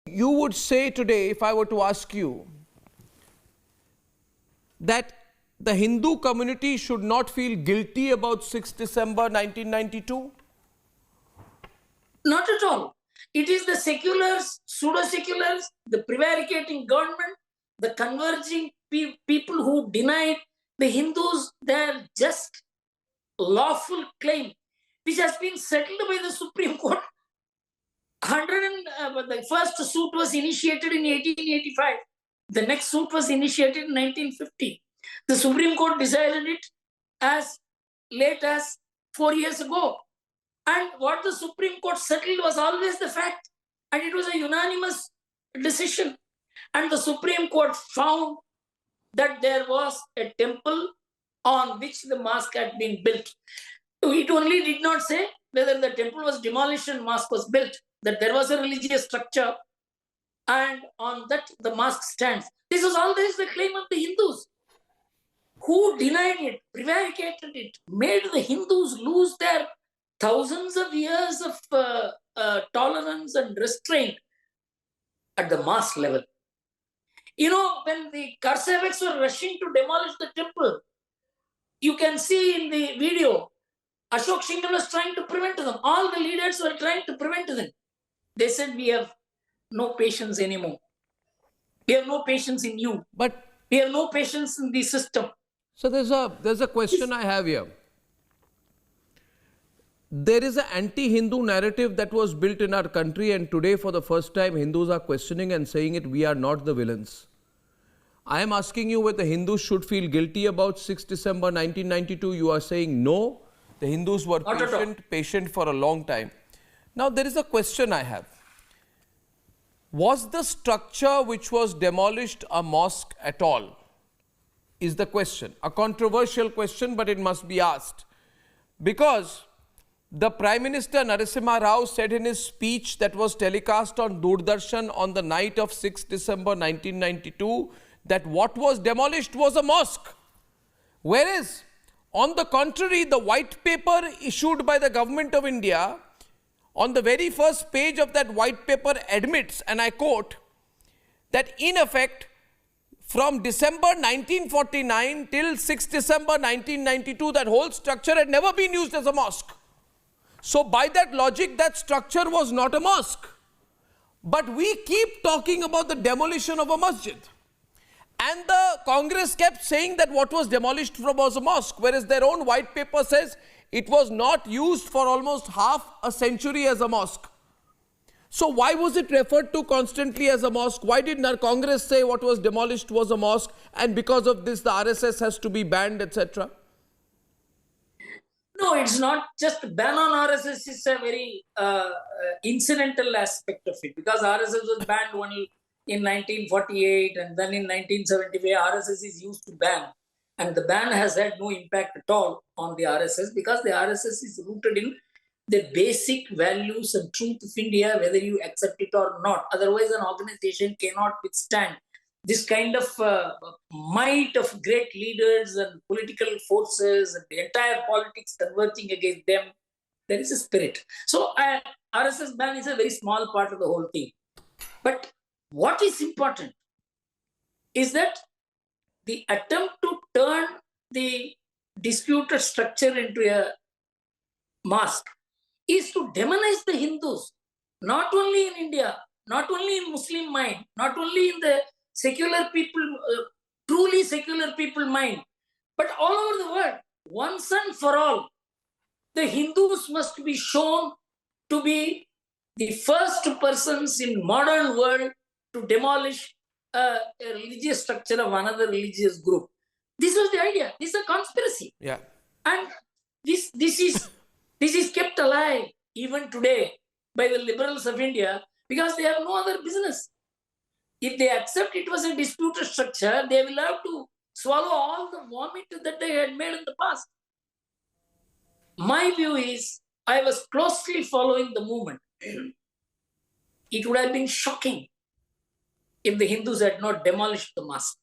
You would say today, if I were to ask you, that the Hindu community should not feel guilty about 6th December 1992? Not at all. It is the seculars, pseudo-seculars, the prevaricating government, the converging people who denied the Hindus their just lawful claim, which has been settled by the Supreme Court. The first suit was initiated in 1885. The next suit was initiated in 1950. The Supreme Court decided it as late as 4 years ago. And what the Supreme Court settled was always the fact. And it was a unanimous decision. And the Supreme Court found that there was a temple on which the mosque had been built. It only did not say whether the temple was demolished and mosque was built, that there was a religious structure and on that the mosque stands. This was always the claim of the Hindus, who denied it, prevaricated it, made the Hindus lose their thousands of years of tolerance and restraint at the mosque level. You know, when the Karseviks were rushing to demolish the temple, you can see in the video, Ashok Shingal was trying to prevent them. All the leaders were trying to prevent them. They said, we have no patience anymore. We have no patience in you. But we have no patience in the system. So there's a question I have here. There is an anti-Hindu narrative that was built in our country, and today for the first time Hindus are questioning and saying it, we are not the villains. I am asking you whether Hindus should feel guilty about 6th December 1992. You are saying no. The Hindus were patient for a long time. Now there is a question I have. Was the structure which was demolished a mosque at all? Is the question. A controversial question, but it must be asked. Because the Prime Minister Narasimha Rao said in his speech that was telecast on Doordarshan on the night of 6th December 1992 that what was demolished was a mosque. Whereas, on the contrary, the white paper issued by the Government of India, on the very first page of that white paper admits, and I quote, that in effect, from December 1949 till 6th December 1992, that whole structure had never been used as a mosque. So by that logic, that structure was not a mosque. But we keep talking about the demolition of a masjid. And the Congress kept saying that what was demolished was a mosque, whereas their own white paper says it was not used for almost half a century as a mosque. So why was it referred to constantly as a mosque? Why did Congress say what was demolished was a mosque, and because of this the RSS has to be banned, etc.? No, it's not just ban on RSS. It's a very incidental aspect of it, because RSS was banned only in 1948 and then in 1975 RSS is used to ban. And the ban has had no impact at all on the RSS, because the RSS is rooted in the basic values and truth of India, whether you accept it or not. Otherwise, an organization cannot withstand this kind of might of great leaders and political forces and the entire politics converging against them. There is a spirit. So RSS ban is a very small part of the whole thing. But what is important is that the attempt to turn the disputed structure into a mosque is to demonize the Hindus, not only in India, not only in Muslim mind, not only in the secular people, truly secular people mind, but all over the world. Once and for all, the Hindus must be shown to be the first persons in modern world to demolish a religious structure of another religious group. This was the idea. This is a conspiracy. Yeah. And this is kept alive even today by the liberals of India, because they have no other business. If they accept it was a disputed structure, they will have to swallow all the vomit that they had made in the past. My view is, I was closely following the movement. It would have been shocking if the Hindus had not demolished the mosque.